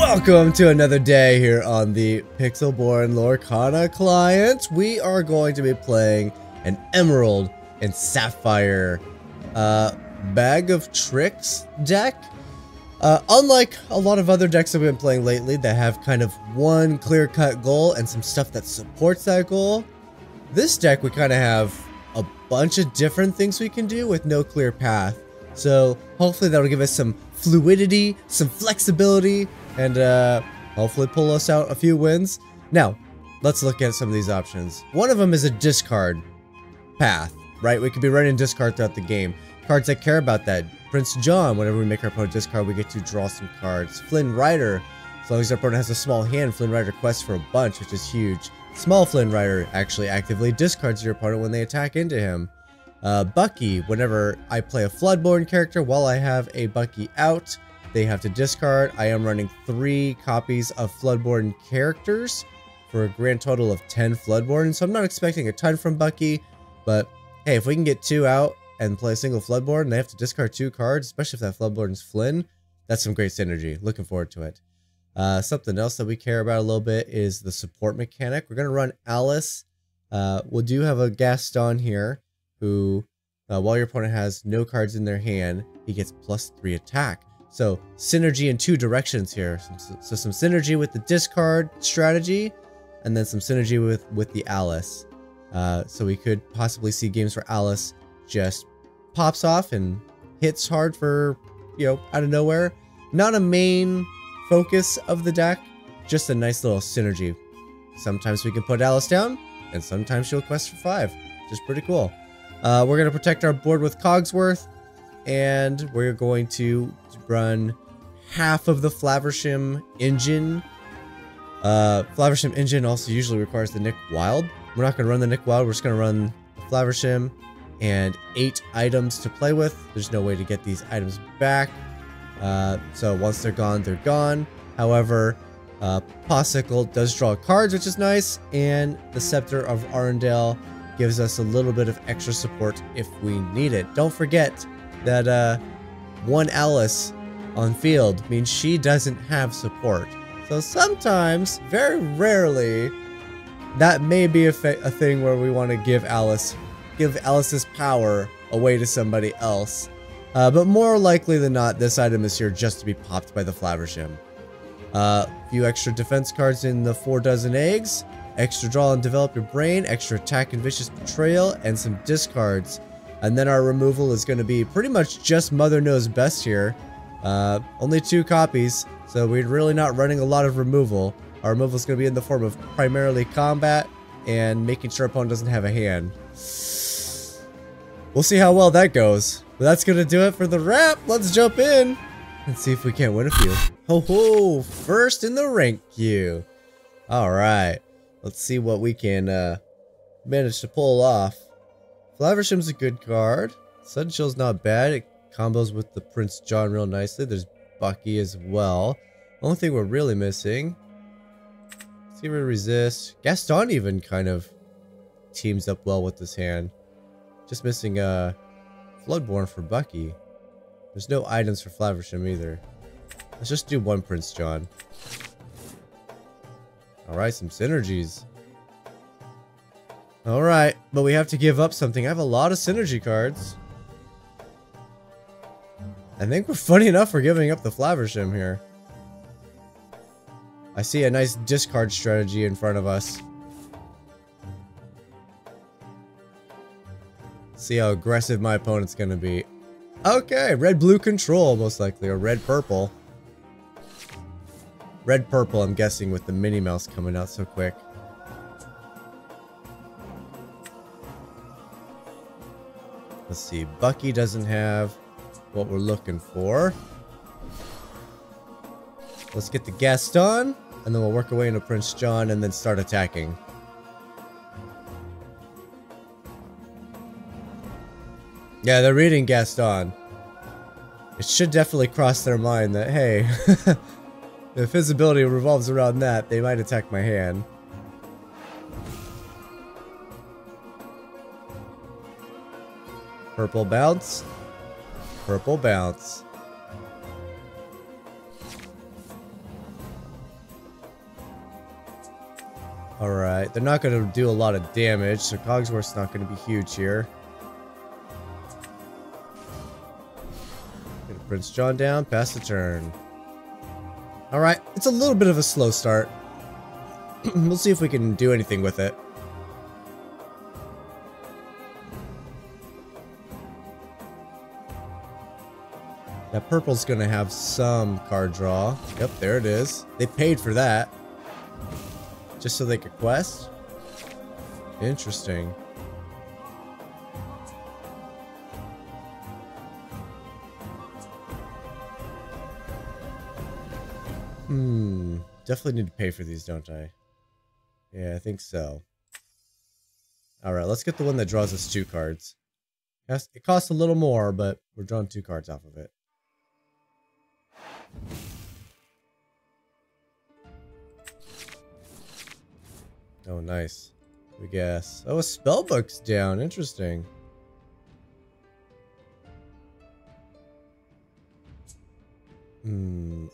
Welcome to another day here on the Pixelborn Lorcana client. We are going to be playing an Emerald and Sapphire Bag of Tricks deck. Unlike a lot of other decks that we've been playing lately that have kind of one clear-cut goal and some stuff that supports that goal, this deck we kind of have a bunch of different things we can do with no clear path. So hopefully that'll give us some fluidity, some flexibility, and hopefully pull us out a few wins. Now, let's look at some of these options. One of them is a discard path, right? We could be running discard throughout the game. Cards that care about that. Prince John, whenever we make our opponent discard, we get to draw some cards. Flynn Rider, as long as our opponent has a small hand, Flynn Rider quests for a bunch, which is huge. Small Flynn Rider actually actively discards your opponent when they attack into him. Bucky, whenever I play a Floodborn character while I have a Bucky out, they have to discard. I am running 3 copies of Floodborn characters for a grand total of 10 Floodborn, so I'm not expecting a ton from Bucky, but hey, if we can get 2 out and play a single Floodborn and they have to discard 2 cards, especially if that Floodborn is Flynn, that's some great synergy. Looking forward to it. Something else that we care about a little bit is the support mechanic. We're going to run Alice. We do have a Gaston here who, while your opponent has no cards in their hand, he gets +3 attack. So synergy in 2 directions here. So some synergy with the discard strategy, and then some synergy with the Alice. So we could possibly see games where Alice just pops off and hits hard for, out of nowhere. Not a main focus of the deck, just a nice little synergy. Sometimes we can put Alice down, and sometimes she'll quest for 5, which is pretty cool. We're going to protect our board with Cogsworth, and we're going to run half of the Flaversham engine. Flaversham engine also usually requires the Nick Wild. We're not going to run the Nick Wild, we're just going to run the Flaversham and 8 items to play with. There's no way to get these items back. So once they're gone, they're gone. However, Possicle does draw cards, which is nice, and the Scepter of Arendelle gives us a little bit of extra support if we need it. Don't forget that one Alice on field means she doesn't have support. So sometimes, very rarely, that may be a thing where we want to give Alice's power away to somebody else. But more likely than not, this item is here just to be popped by the Flaversham. A few extra defense cards in the 4 dozen eggs. Extra draw and develop your brain, extra attack and vicious betrayal, and some discards. And then our removal is going to be pretty much just Mother Knows Best here. Only 2 copies, so we're really not running a lot of removal. Our removal is going to be in the form of primarily combat and making sure our opponent doesn't have a hand. We'll see how well that goes. But that's going to do it for the wrap. Let's jump in and see if we can't win a few. Ho ho! First in the rank queue. Alright. Let's see what we can manage to pull off. Flaversham's a good card. Sunshell's not bad. It combos with the Prince John real nicely. There's Bucky as well. Only thing we're really missing. See, we resist. Gaston even kind of teams up well with this hand. Just missing Floodborn for Bucky. There's no items for Flaversham either. Let's just do 1 Prince John. Alright, some synergies. Alright, but we have to give up something. I have a lot of synergy cards. I think we're funny enough for giving up the Flaversham here. I see a nice discard strategy in front of us. See how aggressive my opponent's gonna be. Okay, red-blue control most likely, or red-purple. Red-purple, I'm guessing, with the Minnie Mouse coming out so quick. Let's see, Bucky doesn't have what we're looking for. Let's get the Gaston, and then we'll work our way into Prince John and then start attacking. Yeah, they're reading Gaston. It should definitely cross their mind that, hey, if his ability revolves around that, they might attack my hand. Purple bounce. Purple bounce. Alright, they're not going to do a lot of damage, so Cogsworth's not going to be huge here. Get Prince John down, pass the turn. Alright, it's a little bit of a slow start. We'll see if we can do anything with it. That purple's gonna have some card draw. Yep, there it is. They paid for that. Just so they could quest? Interesting. Definitely need to pay for these, don't I? Yeah, I think so. Alright, let's get the one that draws us 2 cards. It costs a little more, but we're drawing 2 cards off of it. Oh, nice. We guess. Oh, a spellbook's down. Interesting.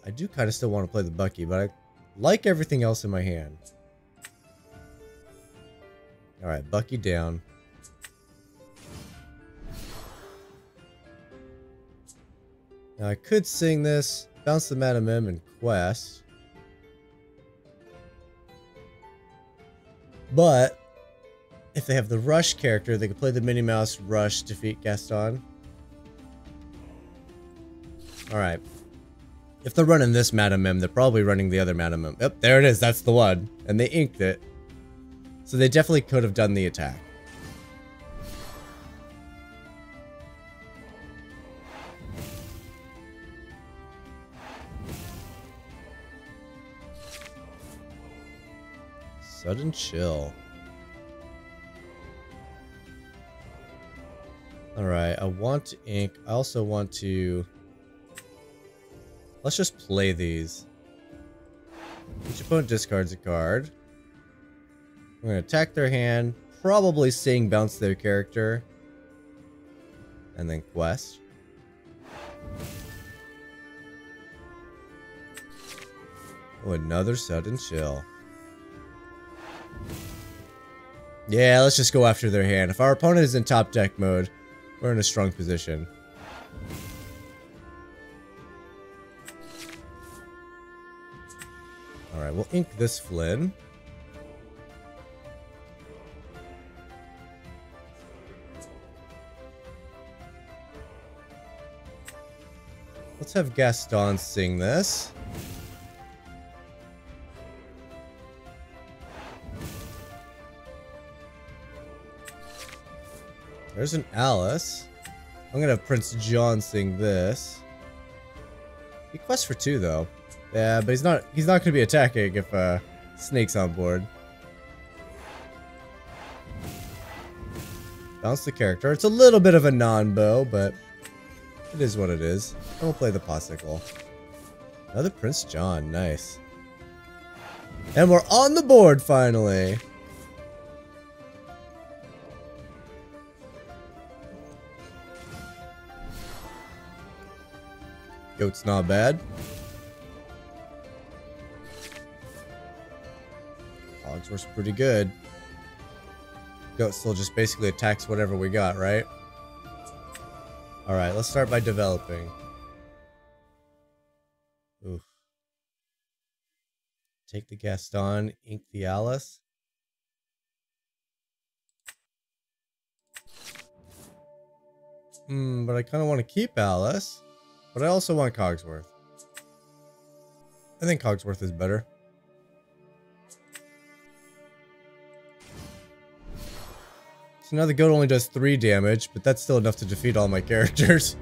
I do kind of still want to play the Bucky, but I like everything else in my hand. Alright, Bucky down. Now I could sing this, bounce the Madam M, and quest. But if they have the Rush character, they could play the Minnie Mouse Rush, defeat Gaston. Alright. If they're running this Madam M, they're probably running the other Madam M. Yep, there it is. That's the one. And they inked it. So they definitely could have done the attack. Sudden chill. Alright, I want to ink. I also want to... Let's just play these. Each opponent discards a card. I'm going to attack their hand. Probably sing, bounce their character. And then quest. Oh, another sudden chill. Yeah, let's just go after their hand. If our opponent is in top deck mode, we're in a strong position. Alright, we'll ink this Flynn. Let's have Gaston sing this. There's an Alice. I'm gonna have Prince John sing this. He quests for 2 though. Yeah, but he's not gonna be attacking if Snake's on board. Bounce the character. It's a little bit of a non-bow, but it is what it is. And we'll play the Popsicle. Another Prince John, nice. And we're on the board finally. Goat's not bad. Cogsworth's pretty good. Goat still just basically attacks whatever we got, right? Alright, let's start by developing. Oof. Take the Gaston, ink the Alice. But I kind of want to keep Alice. But I also want Cogsworth. I think Cogsworth is better. So now the goat only does 3 damage, but that's still enough to defeat all my characters.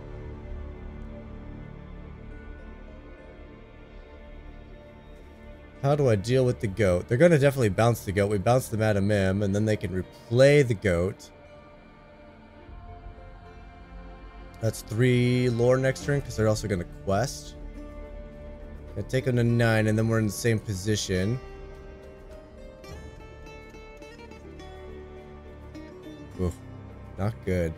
How do I deal with the goat? They're going to definitely bounce the goat. We bounce the Madam M, and then they can replay the goat. That's 3 lore next turn, because they're also going to quest. Gonna take them to 9, and then we're in the same position. Oof, not good.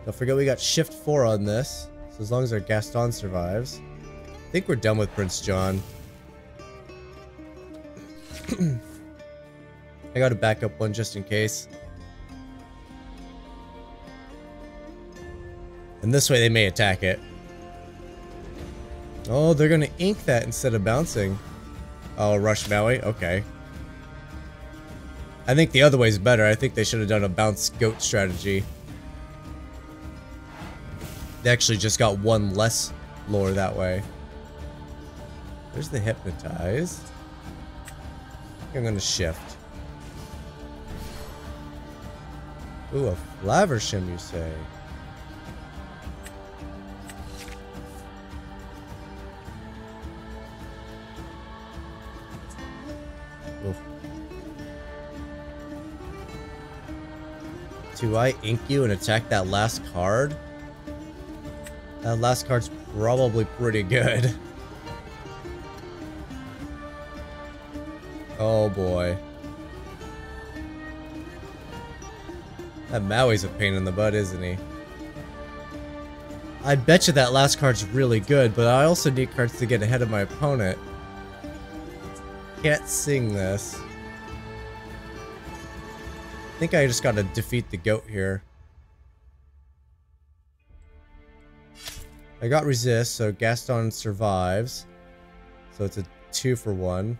Don't forget we got shift 4 on this, so as long as our Gaston survives. I think we're done with Prince John. I got a backup one just in case. And this way they may attack it. Oh, they're gonna ink that instead of bouncing. Oh, rush Maui? Okay. I think the other way's better. I think they should have done a bounce goat strategy. They actually just got one less lore that way. There's the hypnotize. I'm gonna shift. Ooh, a Flavershim, you say? Oof. Do I ink you and attack that last card? That last card's probably pretty good. Oh boy. That Maui's a pain in the butt, isn't he? I bet you that last card's really good, but I also need cards to get ahead of my opponent. Can't sing this. I think I just gotta defeat the goat here. I got resist, so Gaston survives. So it's a 2 for 1.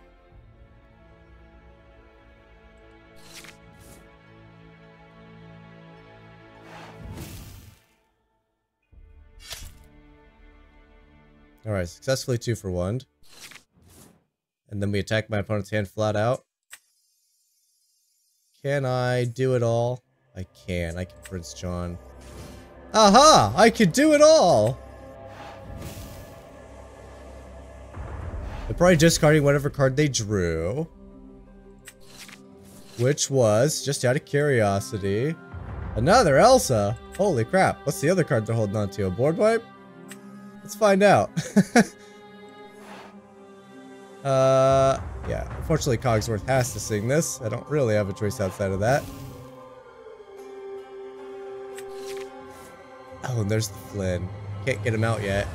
Alright, successfully 2 for 1. And then we attack my opponent's hand flat out. Can I do it all? I can. I can Prince John. Aha! I can do it all! They're probably discarding whatever card they drew. Which was, just out of curiosity, another Elsa! Holy crap, what's the other card they're holding on to? A board wipe? Let's find out. Yeah, unfortunately Cogsworth has to sing this. I don't really have a choice outside of that. Oh, and there's the Flynn. Can't get him out yet.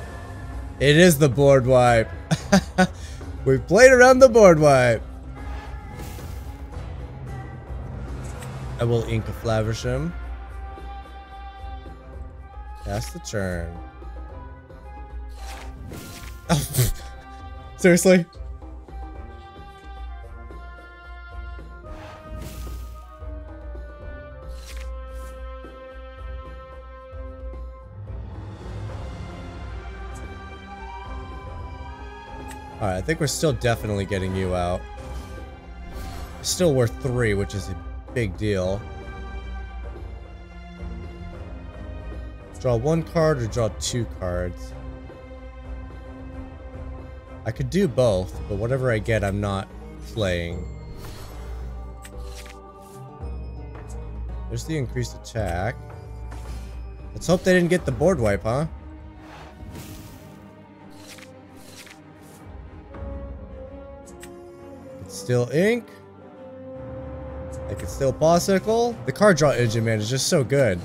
It is the board wipe. We played around the board wipe. I will ink a Flavershim. Pass the turn. Oh, seriously? Alright, I think we're still definitely getting you out. Still worth 3, which is a big deal. Draw 1 card or draw 2 cards. I could do both, but whatever I get, I'm not playing. There's the increased attack. Let's hope they didn't get the board wipe, huh? It's still ink. I can still Popsicle. The card draw engine, man, is just so good.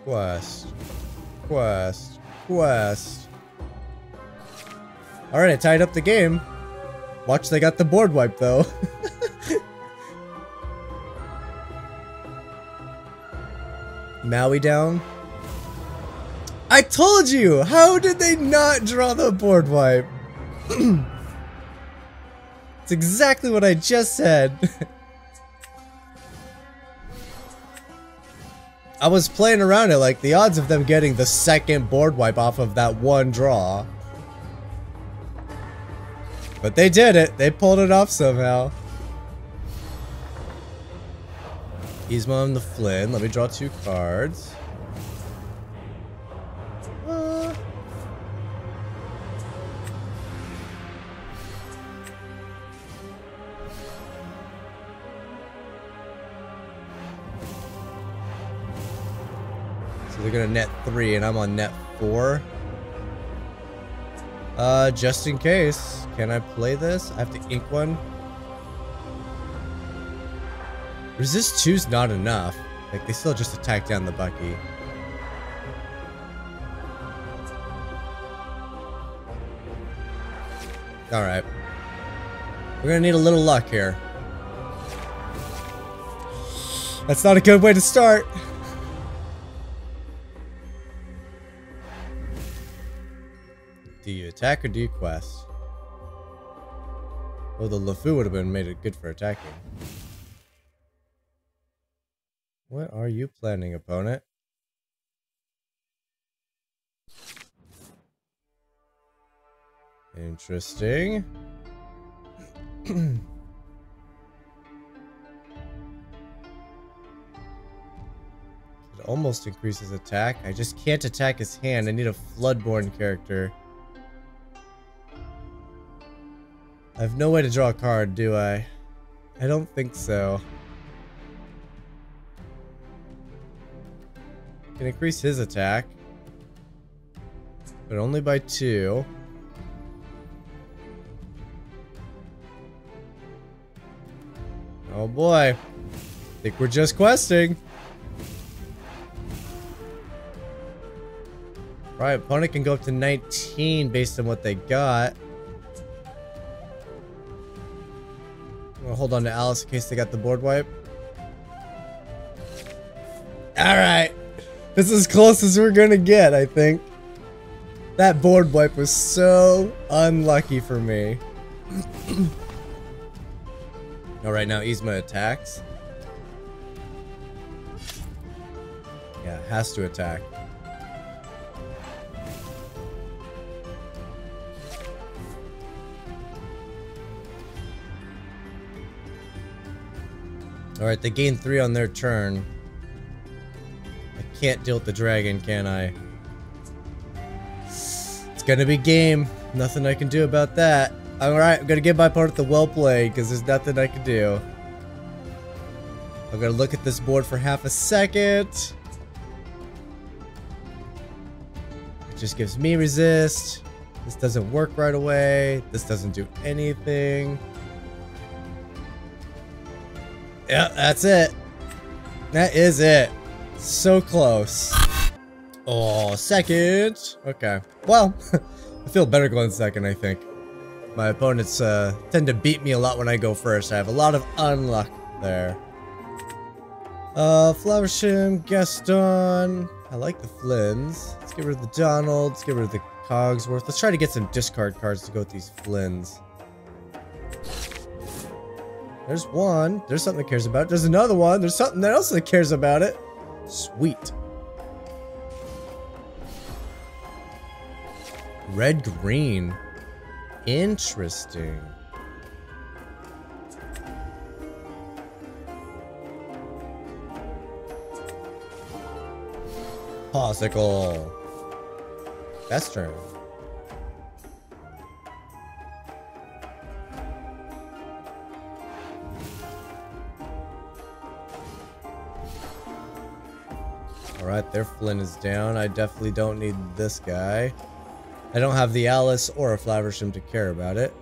Quest. Quest. Quest. Alright, I tied up the game. Watch, they got the board wipe, though. Maui down. I told you! How did they not draw the board wipe? It's exactly what I just said. I was playing around it, like the odds of them getting the second board wipe off of that one draw. But they did it. They pulled it off somehow. Yzma and the Flynn. Let me draw 2 cards. So they're gonna net 3 and I'm on net 4. Just in case. Can I play this? I have to ink one. Resist 2's not enough. Like, they still just attack down the Bucky. Alright. We're gonna need a little luck here. That's not a good way to start. Do you attack or do you quest? Well, the LeFou would have been made it good for attacking. What are you planning, opponent? Interesting. It almost increases attack. I just can't attack his hand. I need a Floodborn character. I have no way to draw a card, do I? I don't think so. I can increase his attack, but only by 2. Oh boy. I think we're just questing. Right, opponent can go up to 19 based on what they got. I'm gonna hold on to Alice in case they got the board wipe. Alright. This is as close as we're gonna get, I think. That board wipe was so unlucky for me. Alright, now Yzma attacks. Yeah, has to attack. Alright, they gain 3 on their turn. I can't deal with the dragon, can I? It's gonna be game. Nothing I can do about that. Alright, I'm gonna give my opponent the well played because there's nothing I can do. I'm gonna look at this board for half a second. It just gives me resist. This doesn't work right away. This doesn't do anything. Yeah, that's it. That is it. So close. Oh, second. Okay. Well, I feel better going second, I think. My opponents tend to beat me a lot when I go first. I have a lot of unluck there. Flowershim, Gaston. I like the Flynns. Let's get rid of the Donald. Let's get rid of the Cogsworth. Let's try to get some discard cards to go with these Flynns. There's one. There's something that cares about it. There's another one. There's something else that cares about it. Sweet. Red-green. Interesting. Popsicle. Best turn. Alright, their Flynn is down. I definitely don't need this guy. I don't have the Alice or a Flaversham to care about it.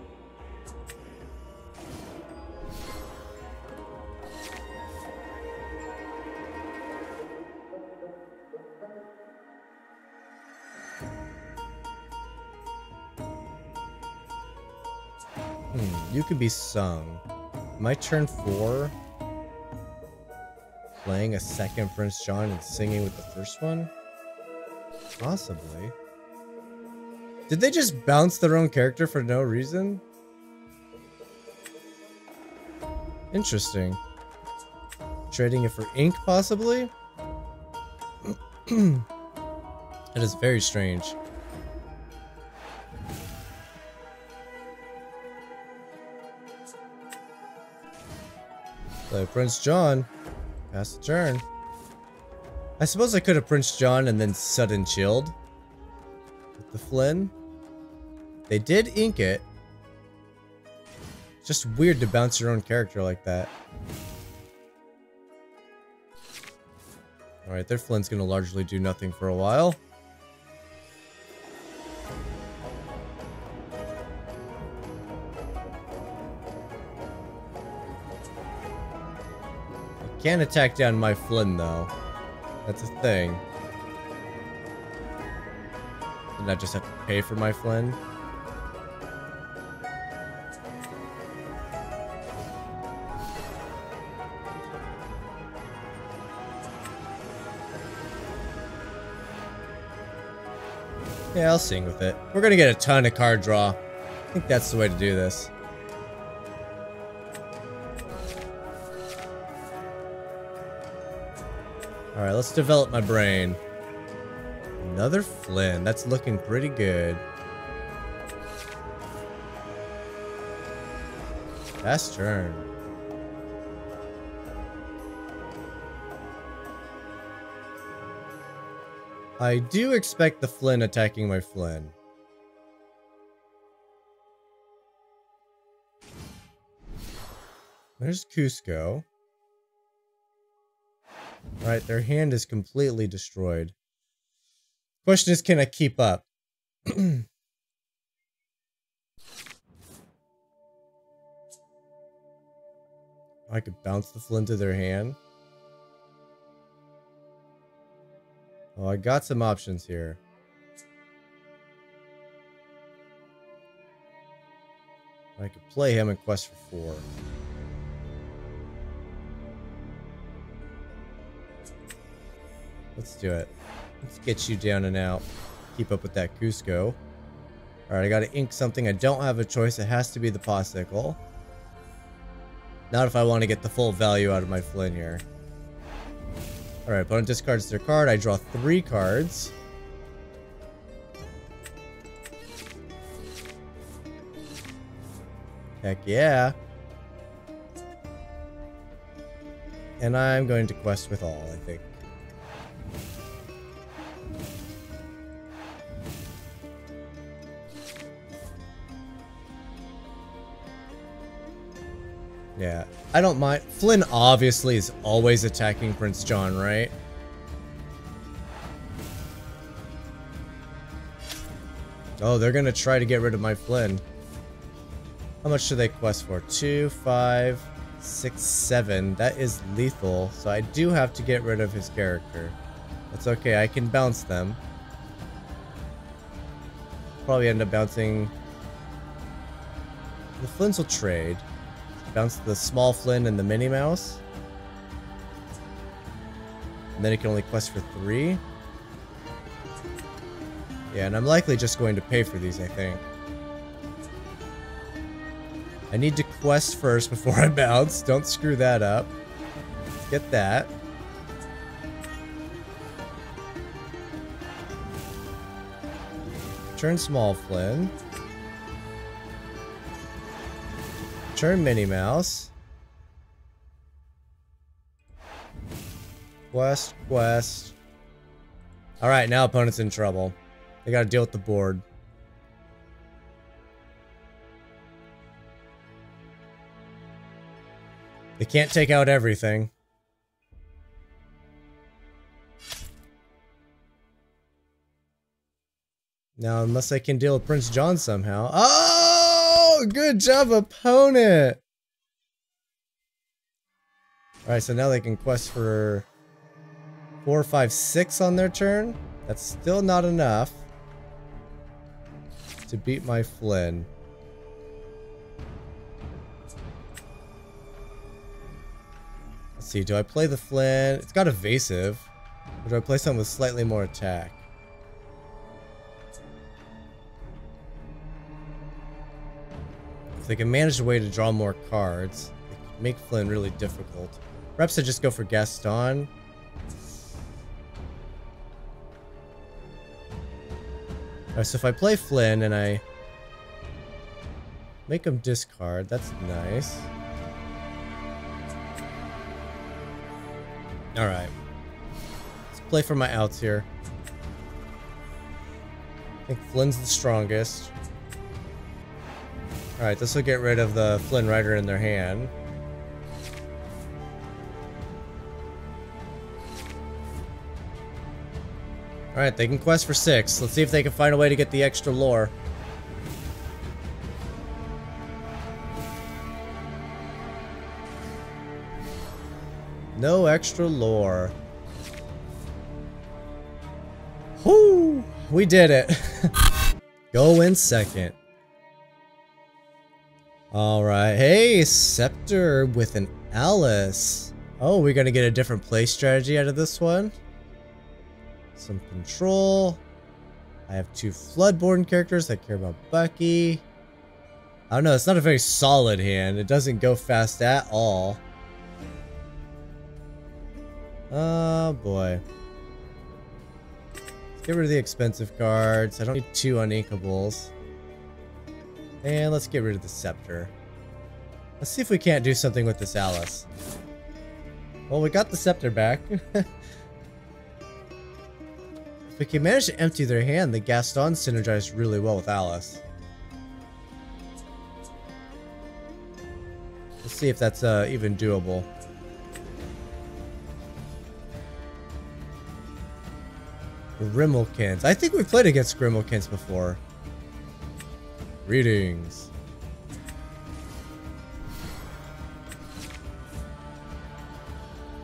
You could be sung. My turn 4. Playing a second Prince John and singing with the first one? Possibly. Did they just bounce their own character for no reason? Interesting. Trading it for ink, possibly? It is very strange. Play Prince John. Pass the turn. I suppose I could have Prince John and then sudden chilled with the Flynn. They did ink it. It's just weird to bounce your own character like that. Alright, their Flynn's gonna largely do nothing for a while. Can't attack down my Flynn though. That's a thing. Didn't I just have to pay for my Flynn? Yeah, I'll sing with it. We're gonna get a ton of card draw. I think that's the way to do this. Alright, let's develop my brain. Another Flynn. That's looking pretty good. Fast turn. I do expect the Flynn attacking my Flynn. There's Cusco. Alright, their hand is completely destroyed. Question is, can I keep up? I could bounce the Flynn to their hand. Oh, I got some options here. I could play him and quest for 4. Let's do it. Let's get you down and out. Keep up with that Cusco. Alright, I gotta ink something. I don't have a choice. It has to be the Popsicle. Not if I want to get the full value out of my Flynn here. Alright, opponent discards their card. I draw 3 cards. Heck yeah. And I'm going to quest with all, I think. Yeah, I don't mind. Flynn obviously is always attacking Prince John, right? Oh, they're gonna try to get rid of my Flynn. How much do they quest for? 2, 5, 6, 7. That is lethal, so I do have to get rid of his character. That's okay, I can bounce them. Probably end up bouncing... The Flynns will trade. Bounce the small Flynn and the Minnie Mouse. And then it can only quest for 3. Yeah, and I'm likely just going to pay for these, I think. I need to quest first before I bounce. Don't screw that up. Let's get that. Turn small Flynn. Turn Minnie Mouse. Quest, quest. Alright, now opponent's in trouble. They gotta deal with the board. They can't take out everything. Now, unless I can deal with Prince John somehow. Oh! Good job, opponent! Alright, so now they can quest for 4, 5, 6 on their turn. That's still not enough to beat my Flynn. Let's see, do I play the Flynn? It's got evasive. Or do I play something with slightly more attack? If they can manage a way to draw more cards, they can make Flynn really difficult. Perhaps I just go for Gaston. Alright, so if I play Flynn and I make him discard, that's nice. Alright. Let's play for my outs here. I think Flynn's the strongest. Alright, this will get rid of the Flynn Rider in their hand. Alright, they can quest for 6. Let's see if they can find a way to get the extra lore. No extra lore. Whoo! We did it. Go in second. Alright. Hey, Scepter with an Alice. Oh, we're gonna get a different play strategy out of this one. Some control. I have 2 Floodborn characters. I care about Bucky. I don't know. It's not a very solid hand. It doesn't go fast at all. Oh, boy. Let's get rid of the expensive cards. I don't need 2 uninkables. And let's get rid of the Scepter. Let's see if we can't do something with this Alice. Well, we got the Scepter back. If we can manage to empty their hand, the Gaston synergized really well with Alice. Let's see if that's even doable. Grimalkins. I think we've played against Grimalkins before. Greetings.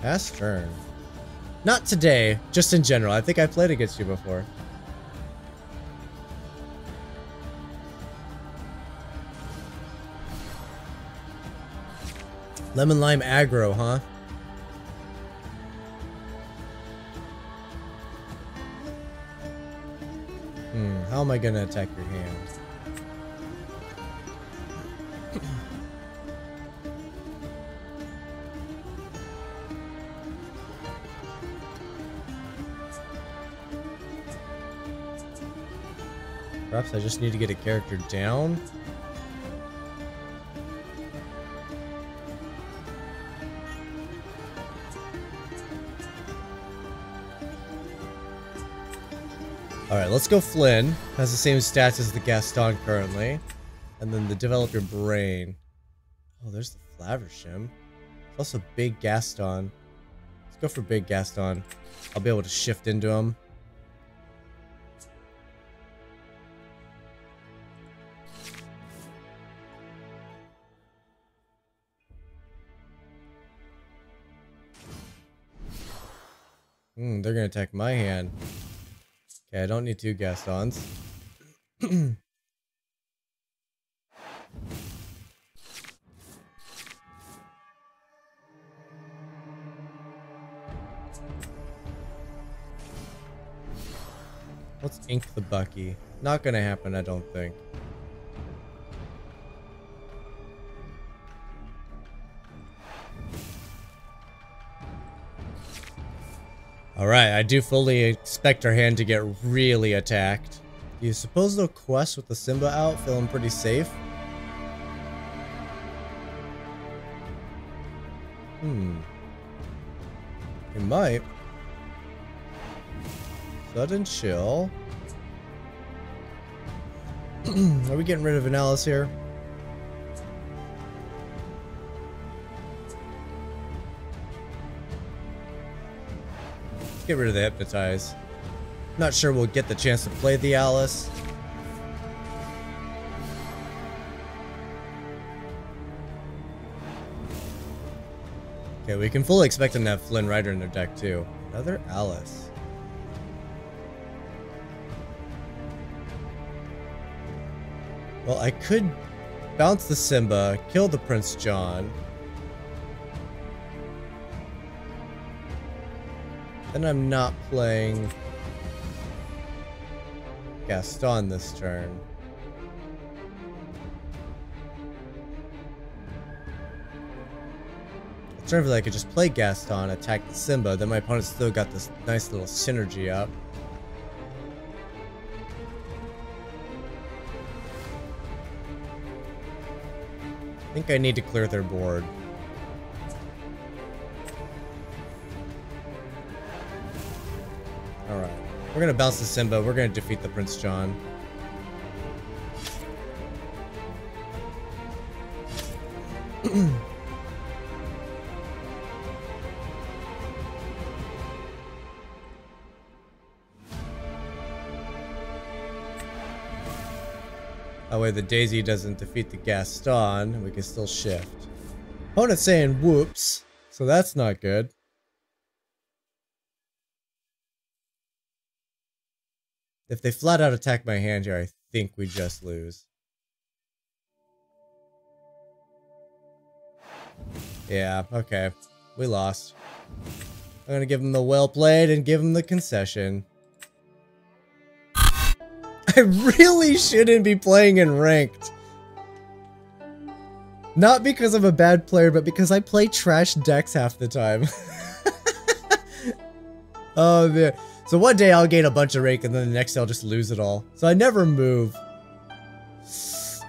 Pass turn. Not today, just in general. I think I played against you before. Lemon Lime aggro, huh? How am I gonna attack your hand? Perhaps I just need to get a character down. Alright, let's go Flynn. Has the same stats as the Gaston currently. And then the Develop Your Brain. Oh, there's the Flavershim. It's also Big Gaston. Let's go for Big Gaston. I'll be able to shift into him. They're gonna attack my hand. Okay, I don't need 2 Gastons. Let's ink the Bucky. Not gonna happen, I don't think. Alright, I do fully expect our hand to get really attacked. Do you suppose they'll quest with the Simba out, feeling pretty safe? It might. Sudden chill. Are we getting rid of an Alice here? Get rid of the Hypnotize. Not sure we'll get the chance to play the Alice. Okay, we can fully expect them to have Flynn Rider in their deck too. Another Alice. Well, I could bounce the Simba, kill the Prince John. Then I'm not playing Gaston this turn. Alternatively, I could just play Gaston, attack the Simba, then my opponent's still got this nice little synergy up. I think I need to clear their board. Alright. We're gonna bounce the Simba. We're gonna defeat the Prince John. That way the Daisy doesn't defeat the Gaston, and we can still shift. Opponent's saying whoops, so that's not good. If they flat out attack my hand here, I think we just lose. Yeah, okay. We lost. I'm gonna give them the well played and give them the concession. I really shouldn't be playing in ranked. Not because I'm a bad player, but because I play trash decks half the time. Oh man. So one day I'll gain a bunch of rank and then the next day I'll just lose it all. So I never move.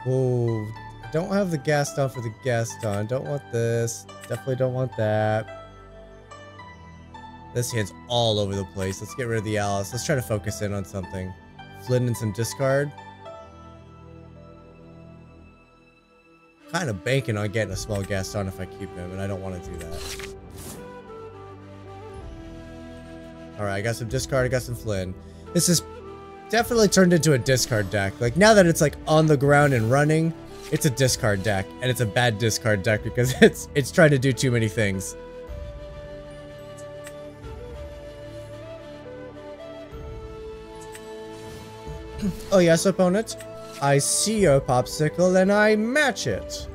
Oh, don't have the Gaston for the Gaston. Don't want this. Definitely don't want that. This hand's all over the place. Let's get rid of the Alice. Let's try to focus in on something. Flynn and some discard. Kind of banking on getting a small Gaston if I keep him, and I don't want to do that. Alright, I got some discard, I got some Flynn. This is definitely turned into a discard deck. Like, now that it's like on the ground and running, it's a discard deck. And it's a bad discard deck because it's trying to do too many things. Oh yes, opponent. I see your popsicle and I match it.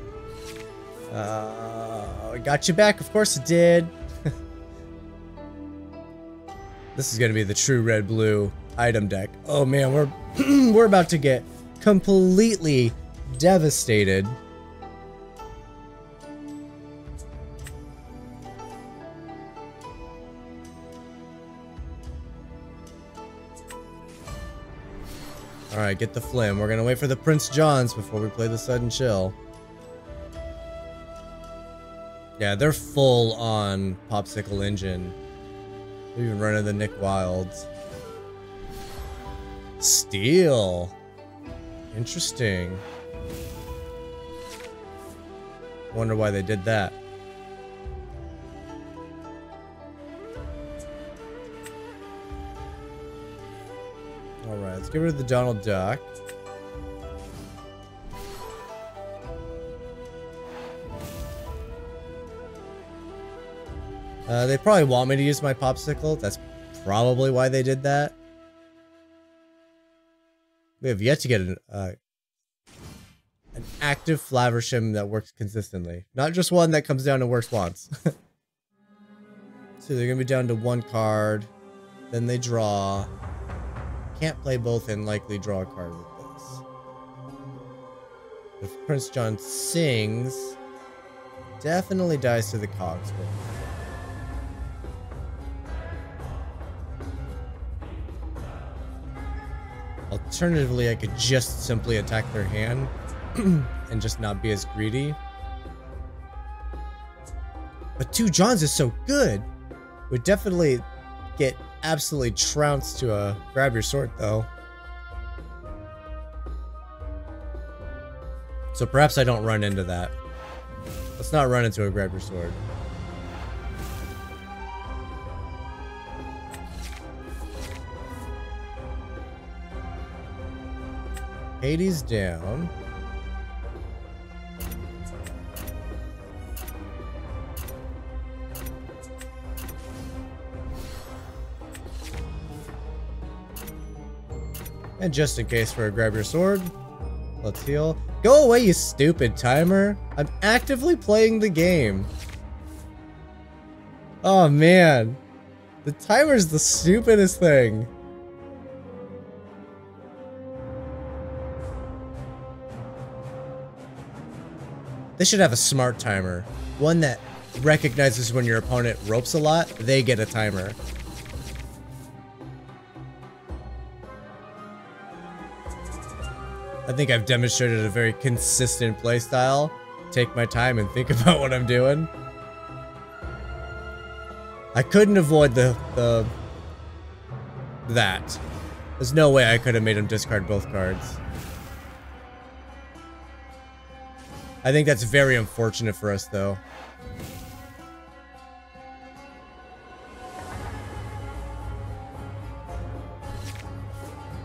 I got you back, of course it did. This is gonna be the true red-blue item deck. Oh man, we're about to get completely devastated. Alright, get the Flim. We're gonna wait for the Prince Johns before we play the Sudden Chill. Yeah, they're full on Popsicle Engine. They're even running the Nick Wilds. Steel. Interesting. Wonder why they did that. Alright, let's get rid of the Donald Duck. They probably want me to use my popsicle. That's probably why they did that. We have yet to get an active Flaversham that works consistently. Not just one that comes down and works once. So they're gonna be down to one card. Then they draw. Can't play both and likely draw a card with this. If Prince John sings, definitely dies to the cogs. Alternatively, I could just simply attack their hand and just not be as greedy. But 2 Johns is so good. Would definitely get absolutely trounced to a grab your sword though. So perhaps I don't run into that. Let's not run into a grab your sword. Hades down. And just in case for a grab your sword, let's heal. Go away, you stupid timer. I'm actively playing the game. Oh man. The timer's the stupidest thing. They should have a smart timer. One that recognizes when your opponent ropes a lot, they get a timer. I think I've demonstrated a very consistent playstyle. Take my time and think about what I'm doing. I couldn't avoid that. There's no way I could have made him discard both cards. I think that's very unfortunate for us, though.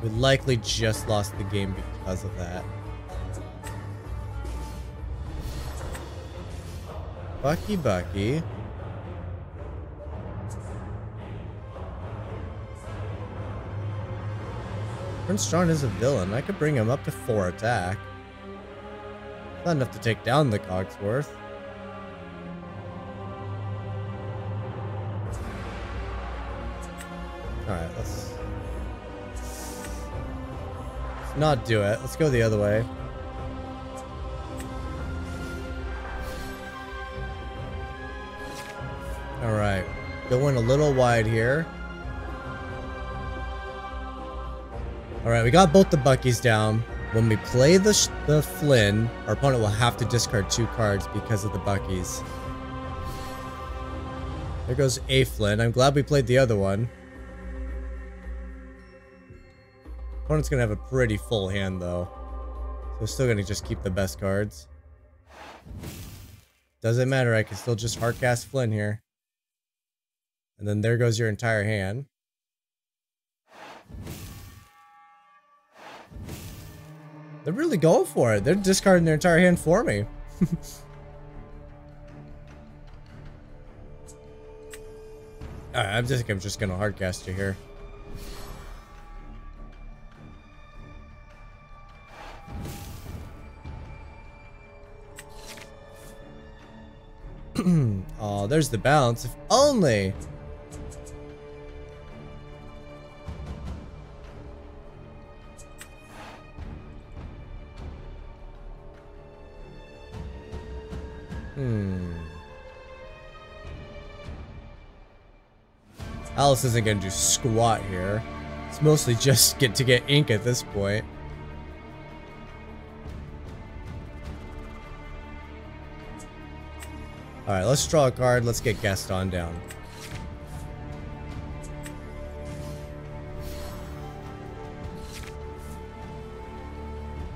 We likely just lost the game because of that. Bucky. Prince John is a villain. I could bring him up to 4 attack. Not enough to take down the Cogsworth. Alright, let's... not do it. Let's go the other way. Alright. Going a little wide here. Alright, we got both the Buckies down. When we play the Flynn, our opponent will have to discard 2 cards because of the Buckies. There goes a Flynn. I'm glad we played the other one. Opponent's gonna have a pretty full hand though. So still gonna just keep the best cards. Doesn't matter, I can still just hardcast Flynn here. And then there goes your entire hand. They're really going for it. They're discarding their entire hand for me. Alright, I'm just gonna hardcast you here. Oh, there's the bounce. If only. Alice isn't gonna do squat here. It's mostly just get ink at this point. Alright, let's draw a card. Let's get Gaston down.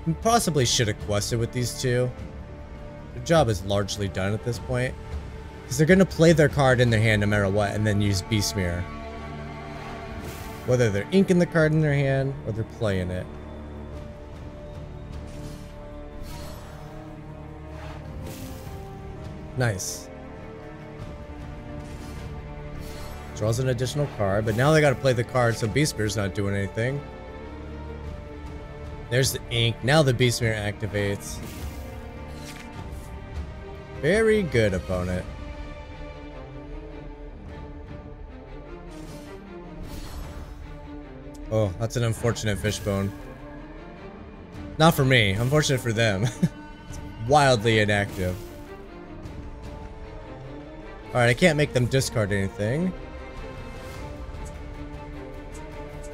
We possibly should have quested with these two. The job is largely done at this point. Because they're going to play their card in their hand no matter what, and then use Beast Mirror. Whether they're inking the card in their hand, or they're playing it. Nice. Draws an additional card, but now they got to play the card, so Beast Mirror's not doing anything. There's the ink. Now the Beast Mirror activates. Very good, opponent. Oh, that's an unfortunate fishbone. Not for me. Unfortunate for them. It's wildly inactive. Alright, I can't make them discard anything.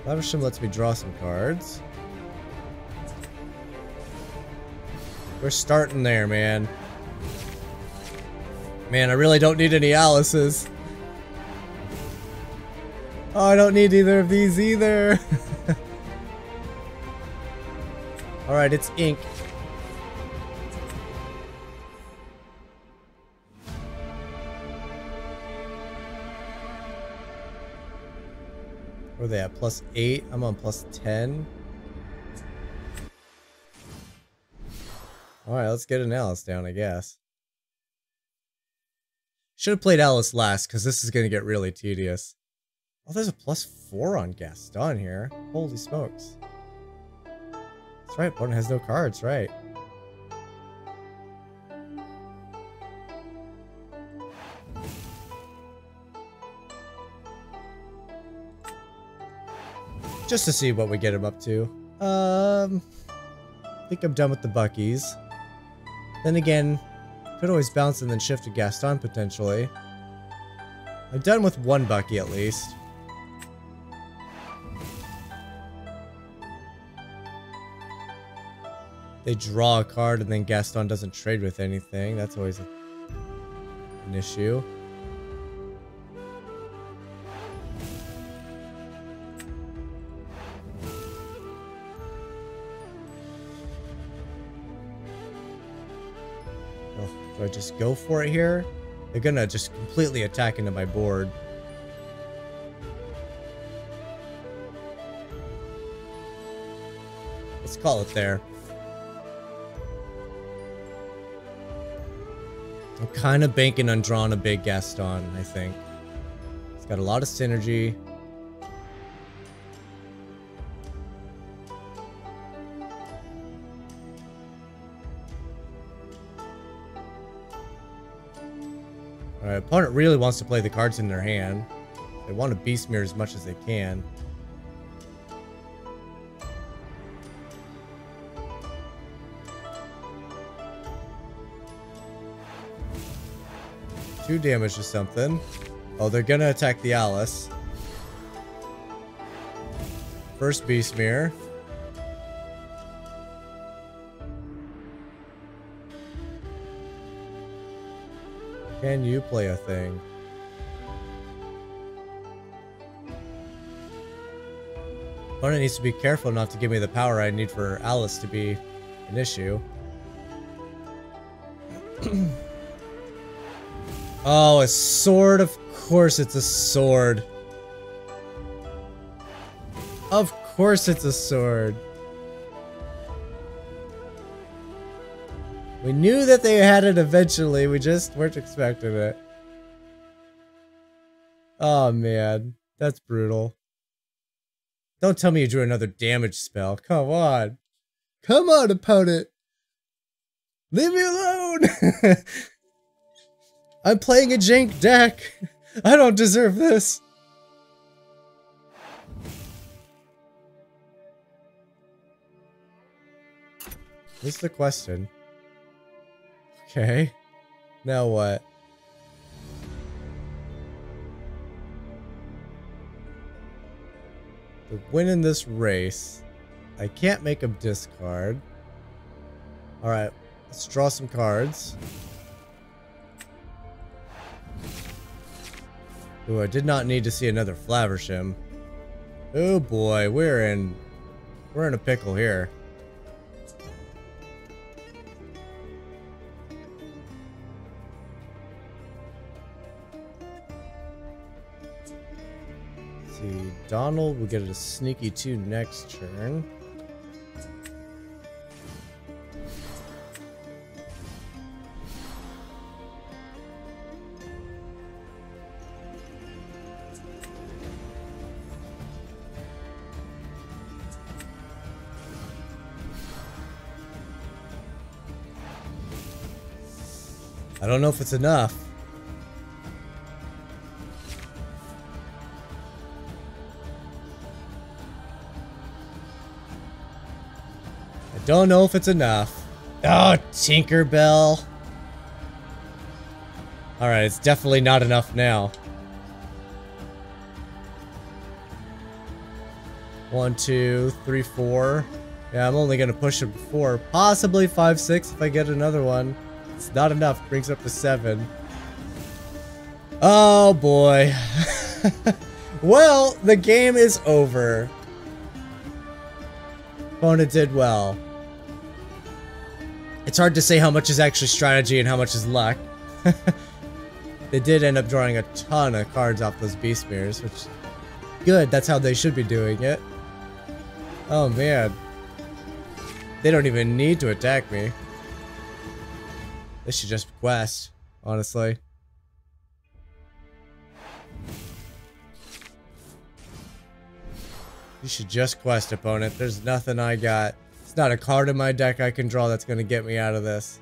Lavisham lets me draw some cards. We're starting there, man. Man, I really don't need any Alices. Oh, I don't need either of these either. Alright, it's ink. Where are they at? +8? I'm on +10. Alright, let's get an Alice down, I guess. Should have played Alice last, because this is going to get really tedious. Oh, there's a +4 on Gaston here. Holy smokes. That's right, opponent has no cards, right. Just to see what we get him up to. I think I'm done with the Buckies. Then again, could always bounce and then shift to Gaston potentially. I'm done with one Bucky at least. They draw a card and then Gaston doesn't trade with anything. That's always an issue. Oh, do I just go for it here? They're gonna just completely attack into my board. Let's call it there. I'm kind of banking on drawing a big Gaston, I think. It's got a lot of synergy. Alright, opponent really wants to play the cards in their hand. They want to Beast Mirror as much as they can. 2 damage to something. Oh, they're gonna attack the Alice. First Beast Mirror. Can you play a thing? Opponent needs to be careful not to give me the power I need for Alice to be an issue. Oh, a sword. Of course it's a sword. Of course it's a sword. We knew that they had it eventually, we just weren't expecting it. Oh man, that's brutal. Don't tell me you drew another damage spell. Come on. Come on, opponent. Leave me alone. I'm playing a jank deck. I don't deserve this. What's the question? Okay. Now what? To win in this race, I can't make him discard. Alright, let's draw some cards. Ooh, I did not need to see another Flaversham. Oh boy, we're in a pickle here. Let's see, Donald will get a sneaky 2 next turn. I don't know if it's enough. I don't know if it's enough. Oh, Tinkerbell. Alright, it's definitely not enough now. 1, 2, 3, 4. Yeah, I'm only gonna push it 4. Possibly 5, 6 if I get another one. It's not enough. Brings up to 7. Oh boy. Well, the game is over. Opponent did well. It's hard to say how much is actually strategy and how much is luck. They did end up drawing a ton of cards off those beast mirrors, which good. That's how they should be doing it. Oh man. They don't even need to attack me. This should just quest, honestly. You should just quest, opponent. There's nothing I got. It's not a card in my deck I can draw that's gonna get me out of this.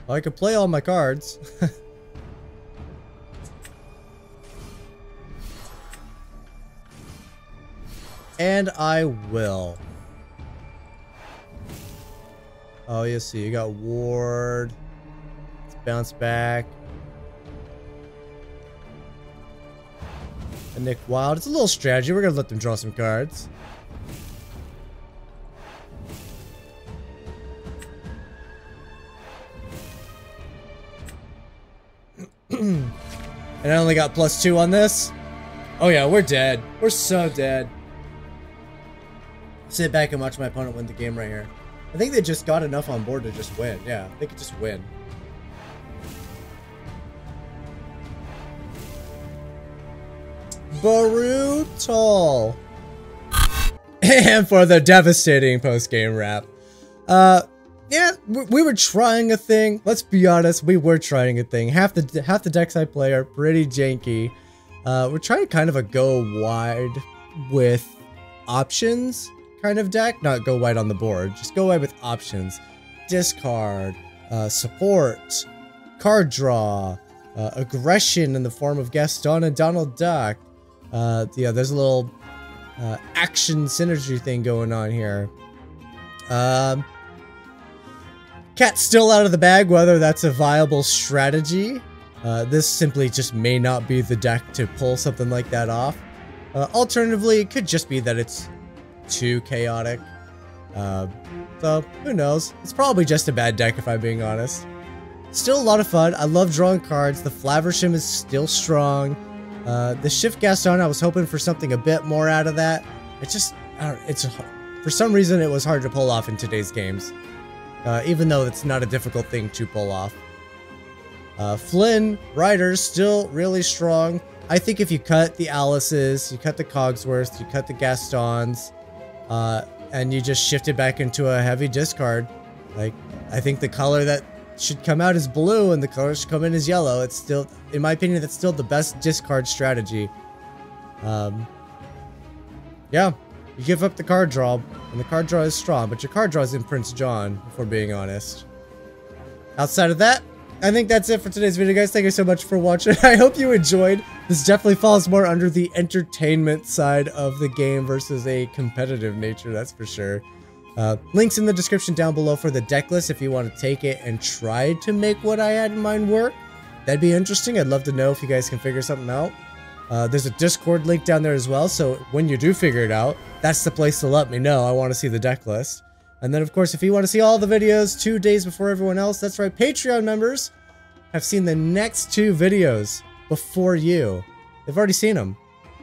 Well, I could play all my cards. And I will. Oh, you see, you got Ward. Let's bounce back. And Nick Wild. It's a little strategy. We're gonna let them draw some cards. And I only got +2 on this. Oh yeah, we're dead. We're so dead. Sit back and watch my opponent win the game right here. I think they just got enough on board to just win. Yeah, they could just win. Brutal. And for the devastating post-game wrap. Yeah, we were trying a thing. Let's be honest, we were trying a thing. Half the decks I play are pretty janky. We're trying kind of a go wide with options kind of deck. Not go wide on the board, just go wide with options. Discard, support, card draw, aggression in the form of Gaston and Donald Duck. Yeah, there's a little action synergy thing going on here. Cat's still out of the bag, whether that's a viable strategy. This simply just may not be the deck to pull something like that off. Alternatively, it could just be that it's too chaotic. So, who knows? It's probably just a bad deck if I'm being honest. Still a lot of fun. I love drawing cards. The Flaversham is still strong. The Shift Gaston, I was hoping for something a bit more out of that. It just, I don't know, it's, for some reason it was hard to pull off in today's games. Even though it's not a difficult thing to pull off. Flynn, Riders, still really strong. I think if you cut the Alices, you cut the Cogsworths, you cut the Gastons, and you just shift it back into a heavy discard, like, I think the color that should come out is blue and the color should come in is yellow. It's still, in my opinion, that's still the best discard strategy. Yeah, you give up the card draw, and the card draw is strong, but your card draw is in Prince John, if we're being honest. Outside of that, I think that's it for today's video, guys. Thank you so much for watching. I hope you enjoyed. This definitely falls more under the entertainment side of the game versus a competitive nature, that's for sure. Links in the description down below for the deck list if you want to take it and try to make what I had in mind work. That'd be interesting. I'd love to know if you guys can figure something out. There's a Discord link down there as well, so when you do figure it out, that's the place to let me know. I want to see the deck list. And then, of course, if you want to see all the videos 2 days before everyone else, that's right, Patreon members have seen the next 2 videos before you. They've already seen them.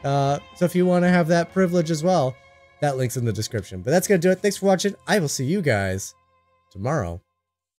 So if you want to have that privilege as well, that link's in the description. But that's going to do it. Thanks for watching. I will see you guys tomorrow.